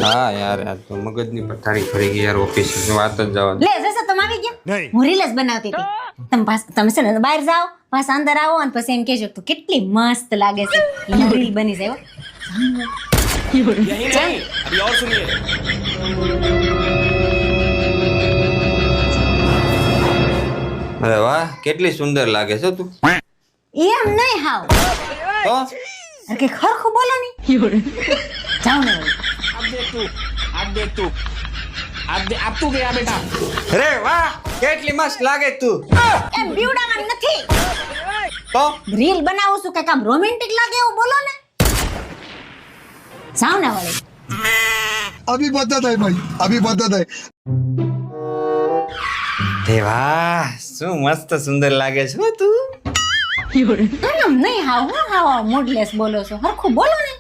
હા યાર આ તો મગજની પથારી ફરી ગઈ યાર ઓફિસ વાત જ જવા દે. લે જશે તમે આવી ગયા હું રીલ્સ બનાવતી હતી તમે છે ને બહાર જાઓ પાછા અંદર આવો અને પછી એમ કહેજો તું કેટલી મસ્ત લાગે છે એની રીલ બની જાય હો. यही नहीं अभी और सुनिए અરે વાહ કેટલી સુંદર લાગે છે તું. એમ નહીં હાવ તો અરે કે ખરખું બોલો ની જાઓ ને વળી. अब देख तू अब तू गया बेटा અરે વાહ કેટલી મસ્ત લાગે તું. એમ બીવડાવવાનું નથી તો રીલ બનાવું છું કે કામ રોમેન્ટિક લાગે એવું બોલો ને જાઓ ને વળી. अभी बदत है भाई अभी बदत है એ વાહ શું મસ્ત સુંદર લાગે છે હો તું. એમ નહીં હાવ હું હાવ મૂડલેસ બોલો છો હરખું બોલો ને